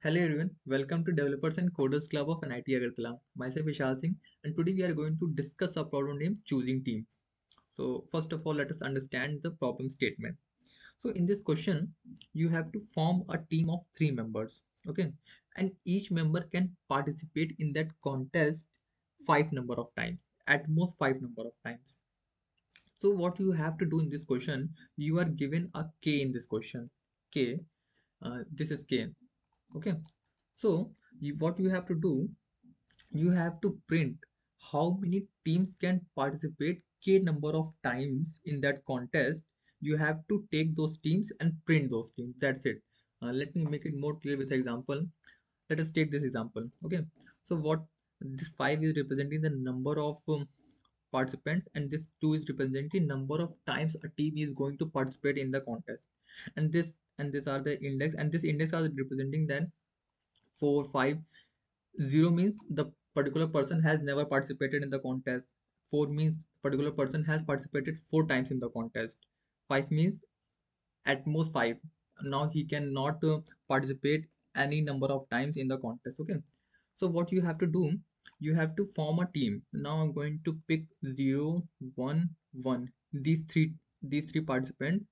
Hello everyone, welcome to Developers and Coders Club of NIT Agartala. Myself Vishal Singh, and today we are going to discuss a problem named choosing teams. So first of all, let us understand the problem statement. So in this question, you have to form a team of three members, okay, and each member can participate in that contest five number of times, at most five number of times. So what you have to do in this question, you are given a K in this question. K, this is K, okay. So what you have to do, you have to print how many teams can participate k number of times in that contest. You have to take those teams and print those teams. That's it. Let me make it more clear with example. Let us take this example. Okay. So what this 5 is representing the number of participants, and this 2 is representing number of times a team is going to participate in the contest. And these are the index, and this index are representing then 4, 5. 0 means the particular person has never participated in the contest. 4 means particular person has participated 4 times in the contest. 5 means at most 5. Now he cannot participate any number of times in the contest. Okay. So what you have to do, you have to form a team. Now I'm going to pick 0, 1, 1. These three participants,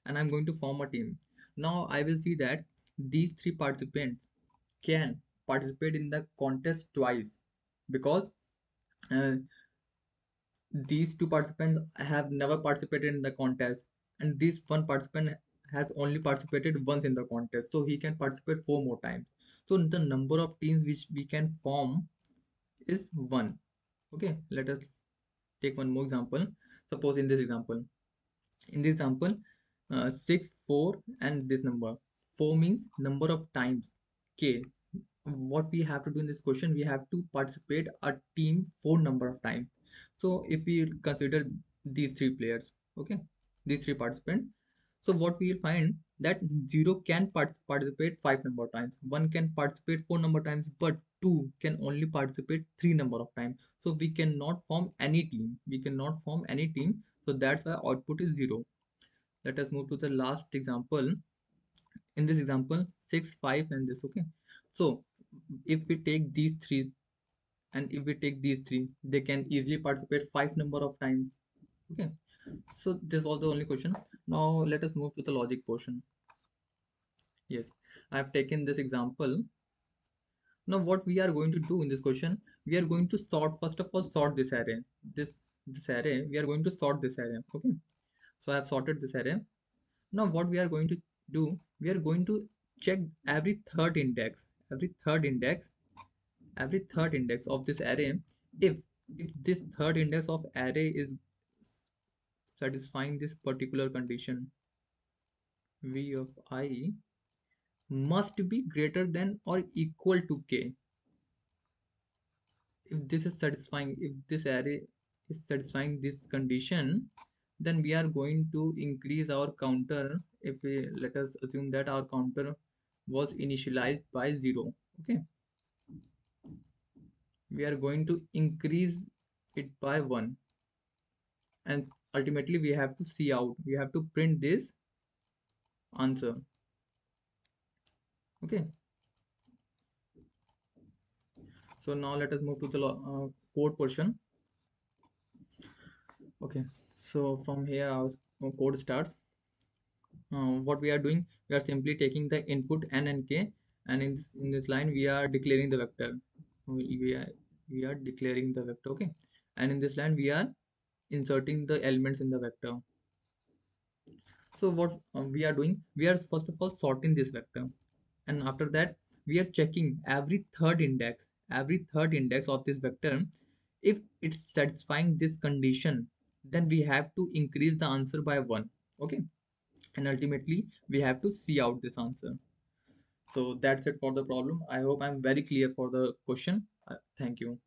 and I'm going to form a team. Now I will see that these three participants can participate in the contest twice because uh, these two participants have never participated in the contest, and this one participant has only participated once in the contest, so he can participate four more times. So the number of teams which we can form is one. Okay, let us take one more example. Suppose in this example 6, 4, and this number 4 means number of times k. What we have to do in this question, we have to participate a team four number of times. So if we consider these three players, okay, these three participants, so what we will find that 0 can participate five number of times, 1 can participate four number of times, but 2 can only participate three number of times. So we cannot form any team, so that's why output is 0. Let us move to the last example. In this example 6, 5, and this, okay. So if we take these three, and if we take these three, they can easily participate five number of times. Okay. So this was the only question. Now let us move to the logic portion. Yes, I have taken this example. Now what we are going to do in this question, we are going to sort, first of all, sort this array. This array, we are going to sort this array. Okay. So I have sorted this array. Now what we are going to do, we are going to check every third index, every third index of this array. If if this third index of array is satisfying this particular condition, v of I must be greater than or equal to k. If this array is satisfying this condition, then we are going to increase our counter. If we let us assume that our counter was initialized by 0, okay, we are going to increase it by 1, and ultimately we have to see out, we have to print this answer. Okay. So now let us move to the code portion. Okay. So from here our code starts. What we are doing, we are simply taking the input n and k, and in this line we are declaring the vector. We are declaring the vector. Okay. And in this line we are inserting the elements in the vector. So what we are doing, we are first of all sorting this vector, and after that we are checking every third index of this vector. If it's satisfying this condition, then we have to increase the answer by 1. Okay. And ultimately we have to see out this answer. So that's it for the problem. I hope I'm very clear for the question. Thank you.